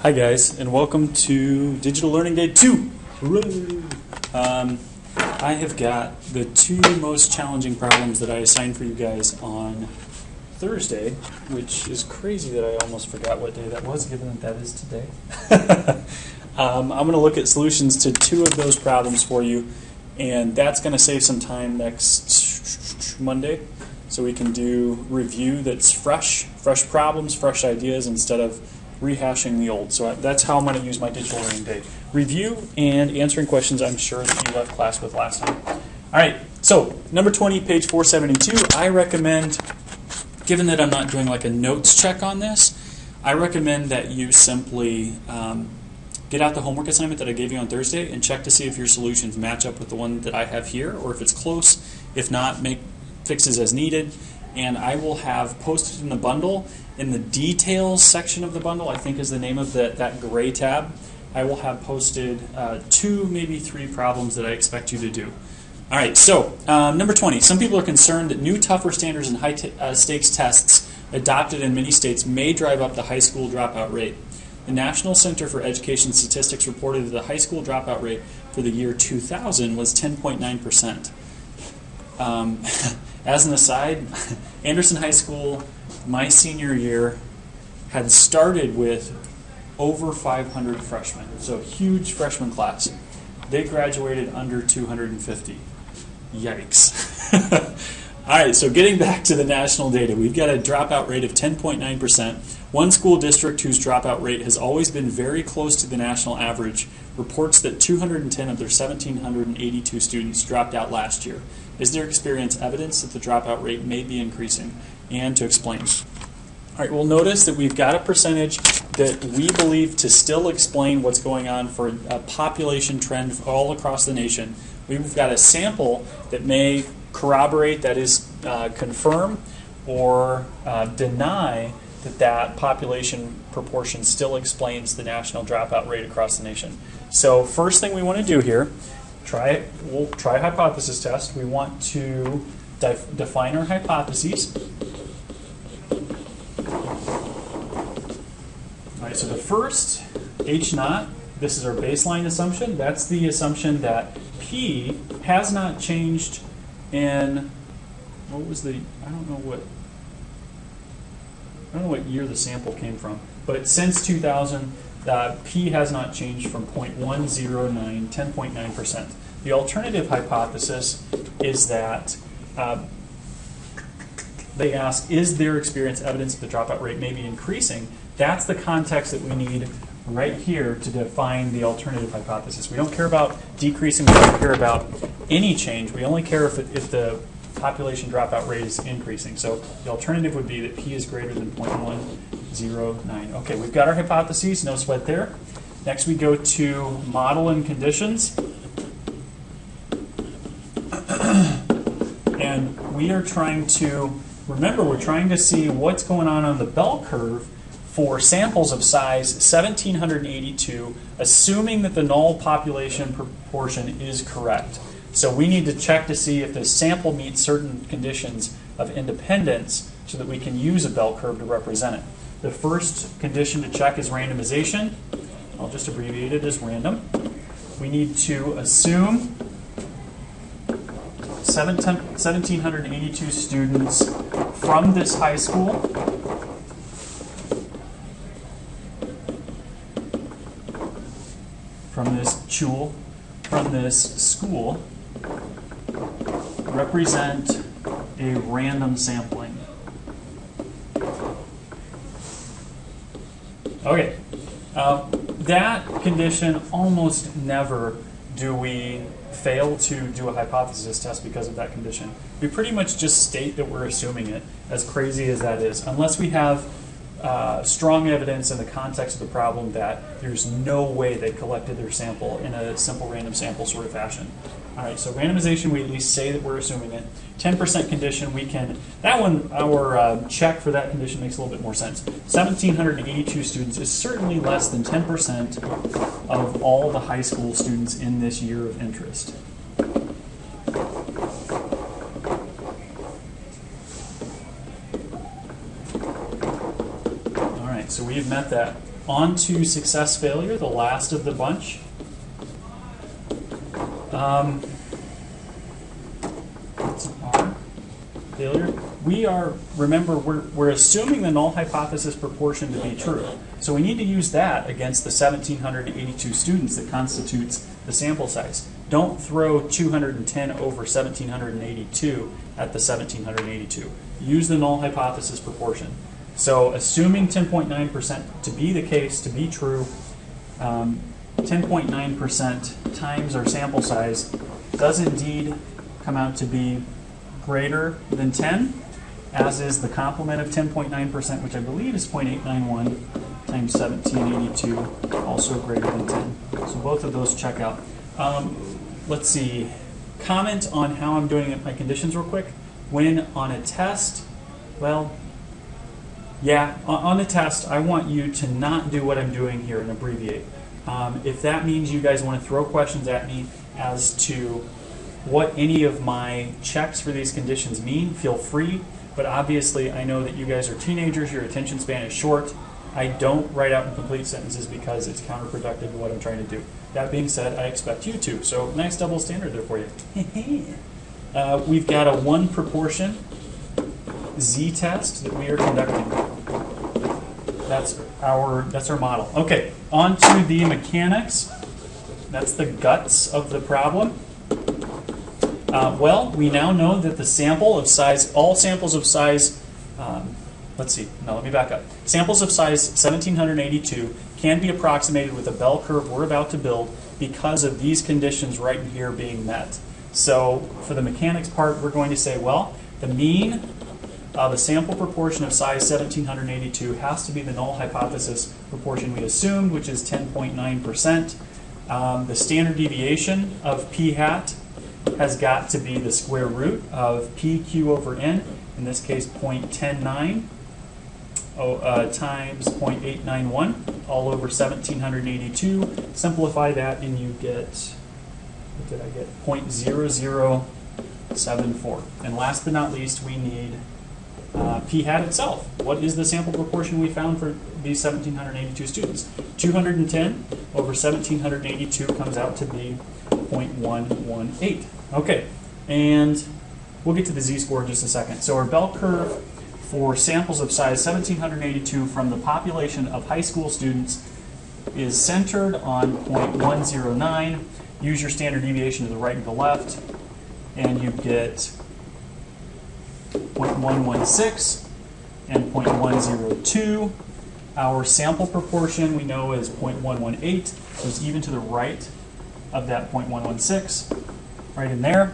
Hi guys, and welcome to Digital Learning Day 2. Hooray! I have got the two most challenging problems that I assigned for you guys on Thursday, which is crazy that I almost forgot what day that was, given that that is today. I'm going to look at solutions to two of those problems for you, and that's going to save some time next Monday, so we can do review that's fresh problems, fresh ideas, instead of rehashing the old. So that's how I'm going to use my Digital Learning Day. Review and answering questions I'm sure that you left class with last time. All right, so number 20, page 472, I recommend, given that I'm not doing like a notes check on this, I recommend that you simply get out the homework assignment that I gave you on Thursday and check to see if your solutions match up with the one that I have here, or if it's close. If not, make fixes as needed. And I will have posted in the bundle, in the details section of the bundle, I think is the name of that gray tab, I will have posted 2, maybe 3 problems that I expect you to do. All right, so number 20, some people are concerned that new tougher standards and high stakes tests adopted in many states may drive up the high school dropout rate. The National Center for Education Statistics reported that the high school dropout rate for the year 2000 was 10.9%. As an aside, Anderson High School, my senior year, had started with over 500 freshmen, so huge freshman class. They graduated under 250. Yikes. All right, so getting back to the national data, we've got a dropout rate of 10.9%. One school district whose dropout rate has always been very close to the national average reports that 210 of their 1,782 students dropped out last year. Is there experience evidence that the dropout rate may be increasing? And to explain. All right, we'll notice that we've got a percentage that we believe to still explain what's going on for a population trend all across the nation. We've got a sample that may corroborate, that is, confirm or deny that population proportion still explains the national dropout rate across the nation. So first thing we want to do here, we'll try a hypothesis test. We want to define our hypotheses. All right, so the first, H naught, this is our baseline assumption. That's the assumption that P has not changed in, what was the, I don't know what year the sample came from, but since 2000, P has not changed from 0.109, 10.9%. The alternative hypothesis is that they ask, is there experience evidence that the dropout rate may be increasing? That's the context that we need right here to define the alternative hypothesis. We don't care about decreasing, we don't care about any change. We only care if the population dropout rate is increasing. So the alternative would be that P is greater than 0.109. Okay, we've got our hypotheses, no sweat there. Next we go to model and conditions. And we are trying to, remember, we're trying to see what's going on the bell curve for samples of size 1,782, assuming that the null population proportion is correct. So we need to check to see if the sample meets certain conditions of independence so that we can use a bell curve to represent it. The first condition to check is randomization. I'll just abbreviate it as random. We need to assume 1,782 students from this high school from this school represent a random sampling. Okay, that condition, almost never do we fail to do a hypothesis test because of that condition. We pretty much just state that we're assuming it, as crazy as that is, unless we have strong evidence in the context of the problem that there's no way they collected their sample in a simple random sample sort of fashion. All right, so randomization, we at least say that we're assuming it. 10% condition, we can, that one, our check for that condition makes a little bit more sense. 1,782 students is certainly less than 10% of all the high school students in this year of interest. So we have met that. On to success failure, the last of the bunch. That's an R. Failure. Remember, we're assuming the null hypothesis proportion to be true. So we need to use that against the 1,782 students that constitutes the sample size. Don't throw 210 over 1,782 at the 1,782. Use the null hypothesis proportion. So assuming 10.9% to be the case, to be true, 10.9% times our sample size does indeed come out to be greater than 10, as is the complement of 10.9%, which I believe is 0.891 times 1782, also greater than 10. So both of those check out. Let's see. Comment on how I'm doing my conditions real quick. When on a test, well, yeah, on a test, I want you to not do what I'm doing here and abbreviate. If that means you guys want to throw questions at me as to what any of my checks for these conditions mean, feel free. But obviously, I know that you guys are teenagers, your attention span is short. I don't write out incomplete sentences because it's counterproductive to what I'm trying to do. That being said, I expect you to. So nice double standard there for you. We've got a one proportion z-test that we are conducting. That's our model. Okay, on to the mechanics. That's the guts of the problem. Well, we now know that the sample of size, all samples of size, let's see, no, let me back up. Samples of size 1,782 can be approximated with a bell curve we're about to build because of these conditions right here being met. So for the mechanics part, we're going to say, well, the mean the sample proportion of size 1,782 has to be the null hypothesis proportion we assumed, which is 10.9%. The standard deviation of p hat has got to be the square root of pq over n, in this case 0.109 times 0.891, all over 1,782. Simplify that and you get, what did I get? 0.0074. And last but not least, we need p hat itself. What is the sample proportion we found for these 1,782 students? 210 over 1,782 comes out to be 0.118. Okay, and we'll get to the z-score in just a second. So our bell curve for samples of size 1,782 from the population of high school students is centered on 0.109. Use your standard deviation to the right and the left, and you get 0.116 and 0.102. Our sample proportion we know is 0.118, so it's even to the right of that 0.116, right in there.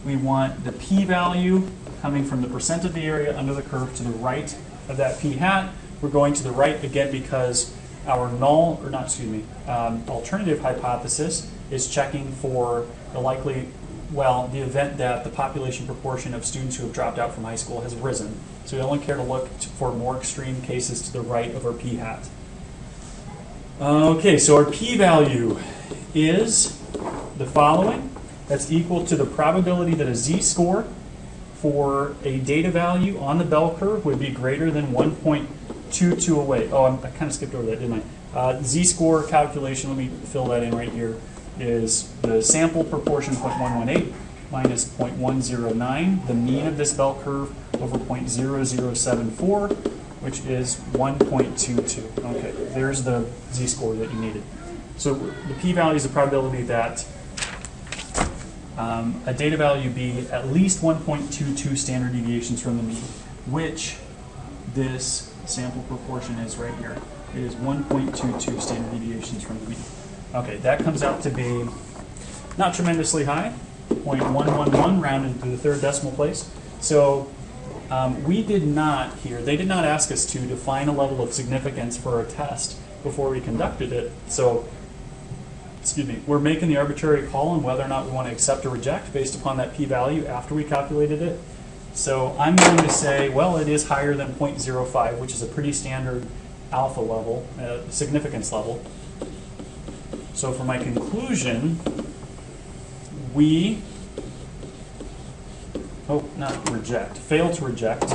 We want the p-value coming from the percent of the area under the curve to the right of that p hat. We're going to the right again because our alternative hypothesis is checking for the the event that the population proportion of students who have dropped out from high school has risen. So we only care to look for more extreme cases to the right of our p hat. Okay, so our p-value is the following. That's equal to the probability that a z-score for a data value on the bell curve would be greater than 1.22 away. Oh, I kind of skipped over that, didn't I? Z-score calculation, let me fill that in right here, is the sample proportion 0.118 minus 0.109, the mean of this bell curve over 0.0074, which is 1.22. Okay, there's the z-score that you needed. So the p-value is the probability that a data value be at least 1.22 standard deviations from the mean, which this sample proportion is right here. It is 1.22 standard deviations from the mean. Okay, that comes out to be not tremendously high, 0.111 rounded to the third decimal place. So they did not ask us to define a level of significance for our test before we conducted it. So, we're making the arbitrary call on whether or not we want to accept or reject based upon that p-value after we calculated it. So I'm going to say, well, it is higher than 0.05, which is a pretty standard alpha level, significance level. So for my conclusion, fail to reject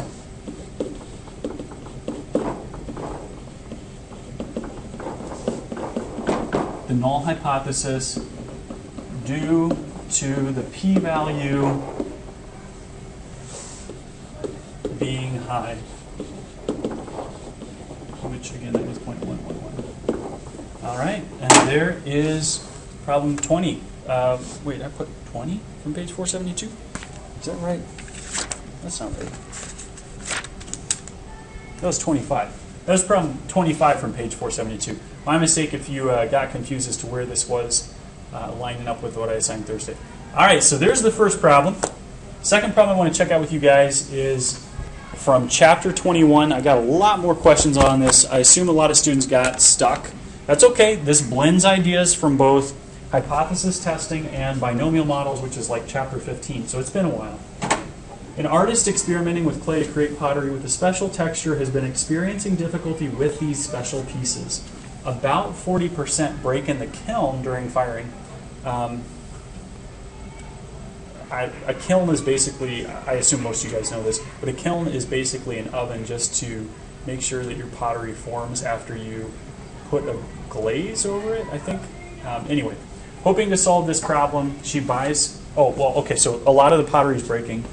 the null hypothesis due to the p-value being high, which again that was 0.111. All right, and there is problem 20. Wait, I put 20 from page 472? Is that right? That's not right. That was 25. That was problem 25 from page 472. My mistake if you got confused as to where this was lining up with what I assigned Thursday. All right, so there's the first problem. Second problem I want to check out with you guys is from chapter 21. I got a lot more questions on this. I assume a lot of students got stuck. That's okay. This blends ideas from both hypothesis testing and binomial models, which is like chapter 15. So it's been a while. An artist experimenting with clay to create pottery with a special texture has been experiencing difficulty with these special pieces. About 40% break in the kiln during firing. A kiln is basically, I assume most of you guys know this, but a kiln is basically an oven just to make sure that your pottery forms after you put a glaze over it, I think. Anyway, hoping to solve this problem, she buys, so a lot of the pottery is breaking.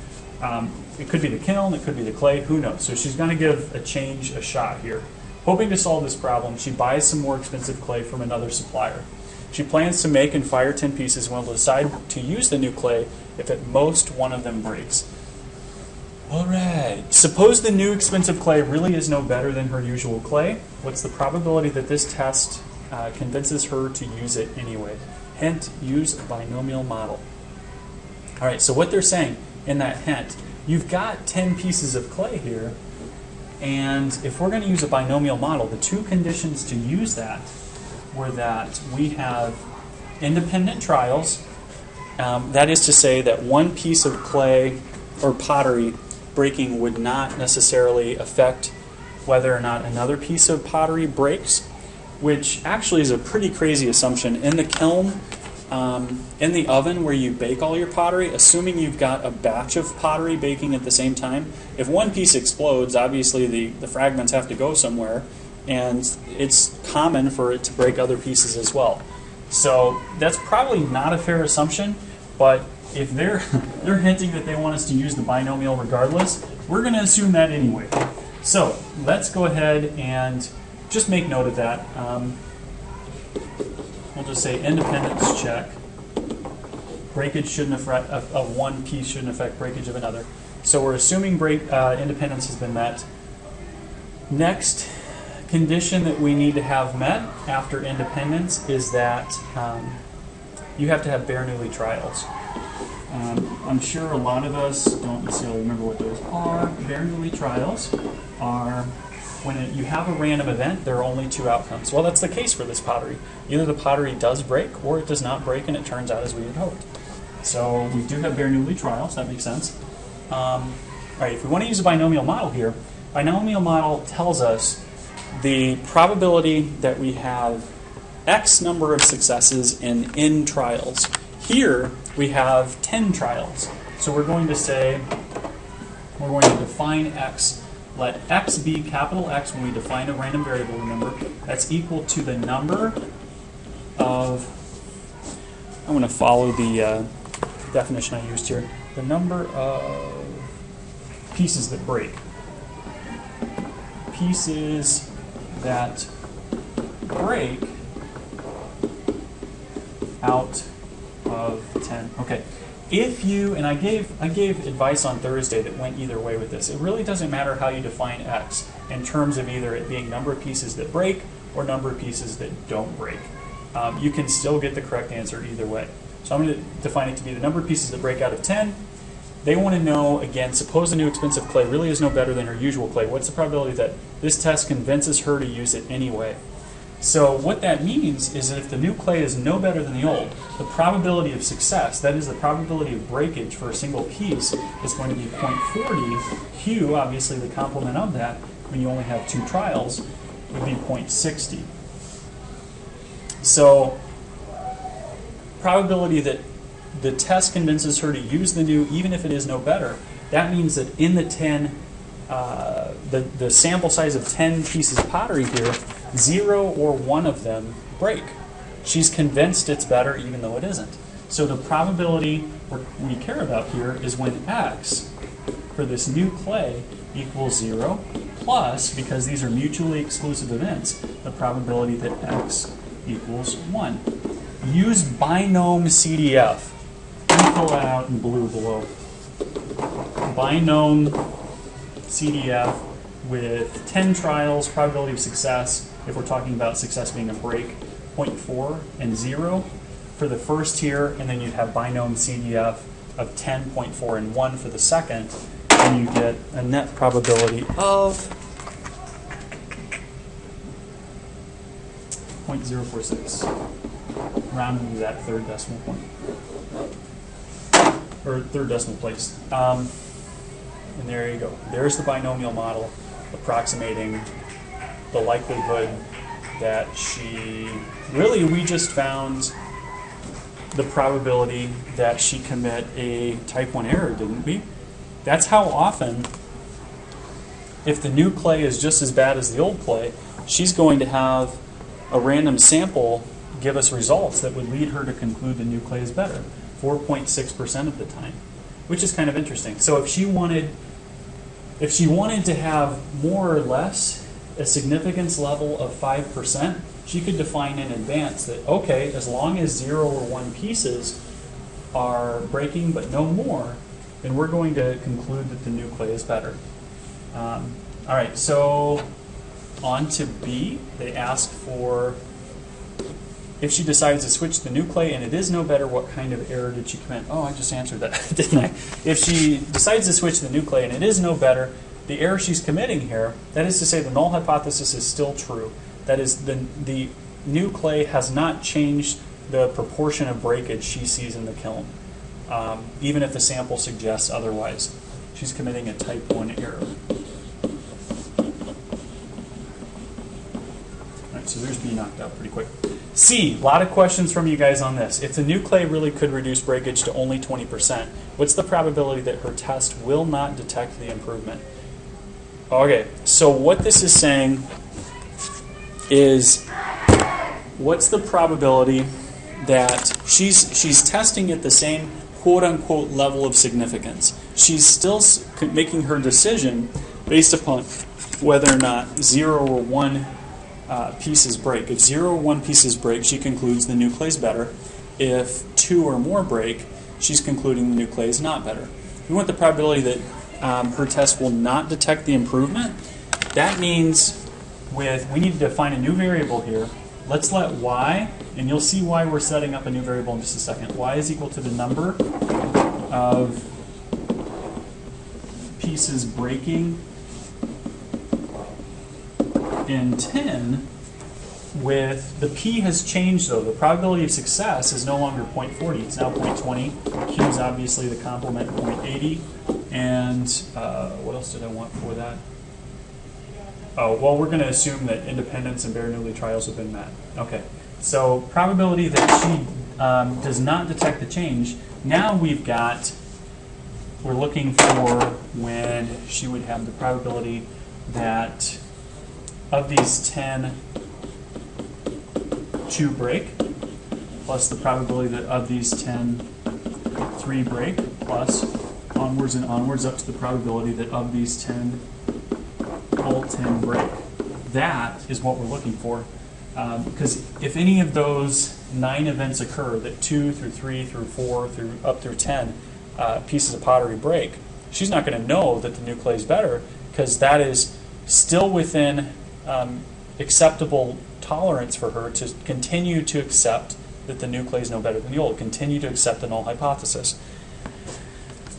It could be the kiln, it could be the clay, who knows. So she's going to give a change a shot here. Hoping to solve this problem, she buys some more expensive clay from another supplier. She plans to make and fire 10 pieces and will decide to use the new clay if at most one of them breaks. All right. Suppose the new expensive clay really is no better than her usual clay. What's the probability that this test convinces her to use it anyway? Hint, use a binomial model. All right, so what they're saying in that hint, you've got 10 pieces of clay here, and if we're going to use a binomial model, the two conditions to use that were that we have independent trials. That is to say that one piece of clay or pottery breaking would not necessarily affect whether or not another piece of pottery breaks, which actually is a pretty crazy assumption. In the kiln, in the oven where you bake all your pottery, assuming you've got a batch of pottery baking at the same time, if one piece explodes, obviously the fragments have to go somewhere, and it's common for it to break other pieces as well. So that's probably not a fair assumption, but if they're hinting that they want us to use the binomial regardless, we're going to assume that anyway. So let's go ahead and just make note of that. We'll just say independence check. Breakage shouldn't affect of one piece shouldn't affect breakage of another. So we're assuming independence has been met. Next condition that we need to have met after independence is that you have to have Bernoulli trials. I'm sure a lot of us don't necessarily remember what those are. Bernoulli trials are when you have a random event, there are only two outcomes. Well, that's the case for this pottery. Either the pottery does break or it does not break and it turns out as we had hoped. So we do have Bernoulli trials, that makes sense. All right, if we want to use a binomial model here, binomial model tells us the probability that we have X number of successes in N trials. Here we have 10 trials. So we're going to say, we're going to define X. Let X be capital X when we define a random variable, remember. That's equal to the number of, I'm going to follow the definition I used here, the number of pieces that break. Pieces that break out of 10. Okay. If you, and I gave advice on Thursday that went either way with this. It really doesn't matter how you define X in terms of either it being number of pieces that break or number of pieces that don't break. You can still get the correct answer either way. So I'm going to define it to be the number of pieces that break out of 10. They want to know, again, suppose the new expensive clay really is no better than her usual clay. What's the probability that this test convinces her to use it anyway? So what that means is that if the new clay is no better than the old, the probability of success, that is the probability of breakage for a single piece, is going to be 0.40. Q, obviously the complement of that, when you only have two trials, would be 0.60. So probability that the test convinces her to use the new, even if it is no better, that means that in the 10, the sample size of 10 pieces of pottery here, 0 or 1 of them break. She's convinced it's better even though it isn't. So the probability we care about here is when x for this new clay equals 0 plus, because these are mutually exclusive events, the probability that x equals 1. Use binom CDF. Let me fill that out in blue below. Binom CDF with 10 trials, probability of success, if we're talking about success being a break, 0.4 and 0 for the first here, and then you'd have binom CDF of 10, 0.4, and 1 for the second, and you get a net probability of 0.046, rounded to that third decimal point, or third decimal place. And there you go. There's the binomial model approximating the likelihood that we just found the probability that she commit a type 1 error, didn't we? That's how often, if the new clay is just as bad as the old clay, she's going to have a random sample give us results that would lead her to conclude the new clay is better, 4.6% of the time, which is kind of interesting. So if she wanted to have more or less a significance level of 5%, she could define in advance that, okay, as long as 0 or 1 pieces are breaking but no more, then we're going to conclude that the new clay is better. All right, so on to B. They ask for, if she decides to switch to the new clay and it is no better, what kind of error did she commit? Oh, I just answered that, didn't I? If she decides to switch to the new clay and it is no better, the error she's committing here, that is to say the null hypothesis is still true. That is, the new clay has not changed the proportion of breakage she sees in the kiln, even if the sample suggests otherwise. She's committing a type 1 error. All right, so there's B knocked out pretty quick. C, a lot of questions from you guys on this. If the new clay really could reduce breakage to only 20%, what's the probability that her test will not detect the improvement? Okay, so what this is saying is, what's the probability that she's testing at the same quote-unquote level of significance? She's still making her decision based upon whether or not 0 or 1 pieces break. If 0 or 1 pieces break, she concludes the new clay is better. If 2 or more break, she's concluding the new clay is not better. We want the probability that her test will not detect the improvement. That means we need to define a new variable here. Let's let y, and you'll see why we're setting up a new variable in just a second. Y is equal to the number of pieces breaking in 10 with the p has changed though. The probability of success is no longer 0.40, it's now 0.20. Q is obviously the complement 0.80. And what else did I want for that? Oh, well, we're going to assume that independence and Bernoulli trials have been met. Okay, so probability that she does not detect the change. Now we're looking for when she would have the probability that of these 10, 2 break, plus the probability that of these 10, 3 break, plus onwards and onwards up to the probability that of these 10, all 10 break. That is what we're looking for. Because if any of those 9 events occur, that 2 through 3 through 4 up through 10 pieces of pottery break, she's not going to know that the new clay is better, because that is still within acceptable tolerance for her to continue to accept that the new clay is no better than the old, continue to accept the null hypothesis.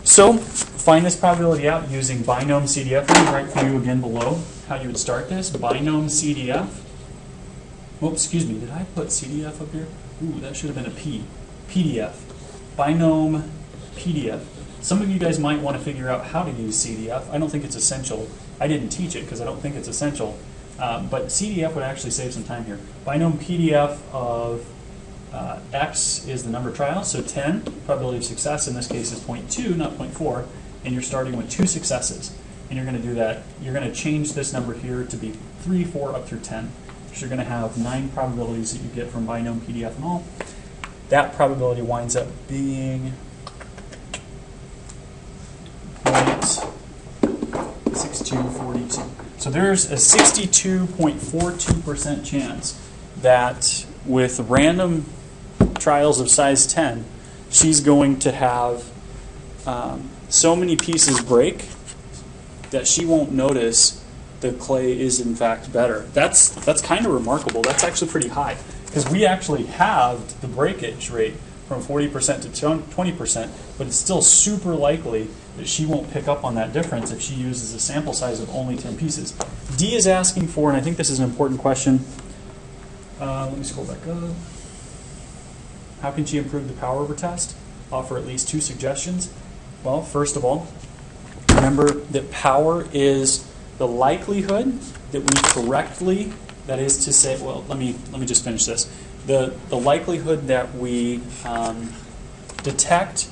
So find this probability out using binom CDF. Let me write for you again below how you would start this. Binom CDF. Oh, excuse me, did I put CDF up here? Ooh, that should have been a P. PDF. Binom PDF. Some of you guys might want to figure out how to use CDF. I don't think it's essential. I didn't teach it because I don't think it's essential. But CDF would actually save some time here. Binom PDF of X is the number of trials, so 10. Probability of success in this case is 0.2, not 0.4, and you're starting with 2 successes. And you're going to do that. You're going to change this number here to be 3, 4, up through 10. because you're going to have 9 probabilities that you get from binomial PD-ethanol. That probability winds up being 0.6242. So there's a 62.42% chance that with random trials of size 10, she's going to have so many pieces break that she won't notice the clay is in fact better. That's kind of remarkable. That's actually pretty high, because we actually halved the breakage rate from 40% to 20%, but it's still super likely that she won't pick up on that difference if she uses a sample size of only 10 pieces. D is asking for, and I think this is an important question. Let me scroll back up. How can she improve the power over test? Offer at least 2 suggestions. Well, first of all, remember that power is the likelihood that we correctly, that is to say, well, let me just finish this. The likelihood that we detect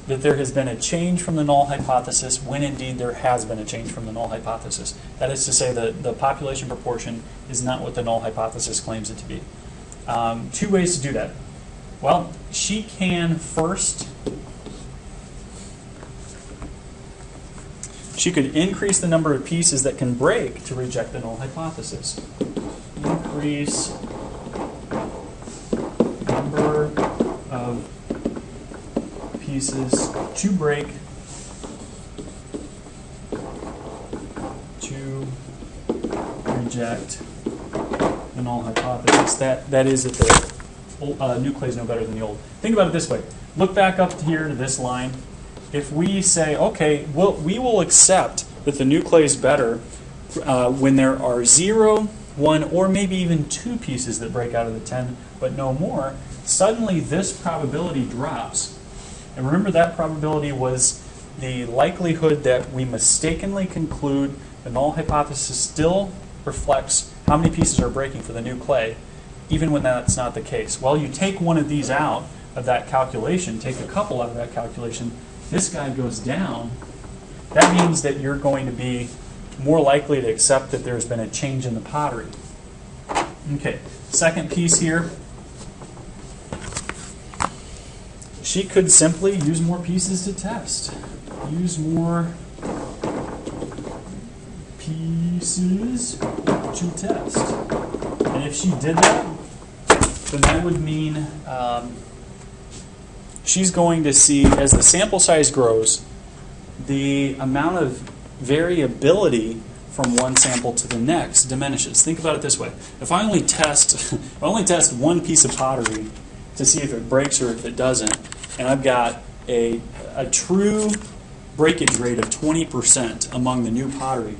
that there has been a change from the null hypothesis when indeed there has been a change from the null hypothesis. That is to say that the population proportion is not what the null hypothesis claims it to be. 2 ways to do that. Well, she can first, she could increase the number of pieces that can break to reject the null hypothesis. Increase number of pieces to break to reject the null hypothesis. That is if the new clay is no better than the old. Think about it this way. Look back up here to this line. If we say, okay, we will accept that the new clay is better when there are 0, 1, or maybe even 2 pieces that break out of the 10, but no more, suddenly this probability drops. And remember, that probability was the likelihood that we mistakenly conclude the null hypothesis still reflects how many pieces are breaking for the new clay, even when that's not the case. Well, you take one of these out of that calculation, take a couple out of that calculation, this guy goes down. That means that you're going to be more likely to accept that there's been a change in the pottery. Okay, second piece here. She could simply use more pieces to test. Use more pieces to test. And if she did that, then that would mean she's going to see, as the sample size grows, the amount of variability from one sample to the next diminishes. Think about it this way. If I only test, one piece of pottery to see if it breaks or if it doesn't, and I've got a true breakage rate of 20% among the new pottery,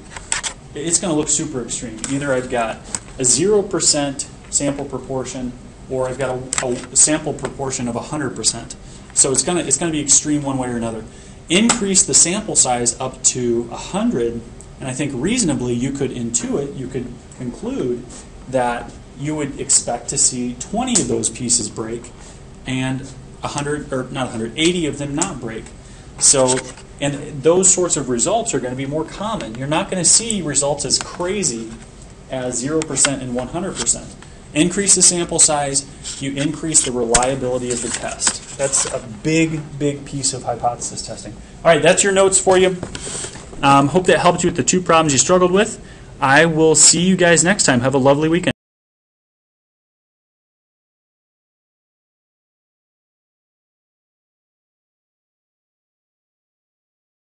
it's going to look super extreme. Either I've got a 0% sample proportion, or I've got a sample proportion of 100%. So it's going to be extreme one way or another. Increase the sample size up to 100, and I think reasonably you could intuit, you could conclude that you would expect to see 20 of those pieces break and 100, or not 100, 80 of them not break. So, and those sorts of results are going to be more common. You're not going to see results as crazy as 0% and 100%. Increase the sample size, you increase the reliability of the test. That's a big, big piece of hypothesis testing. All right, that's your notes for you. Hope that helped you with the 2 problems you struggled with. I will see you guys next time. Have a lovely weekend.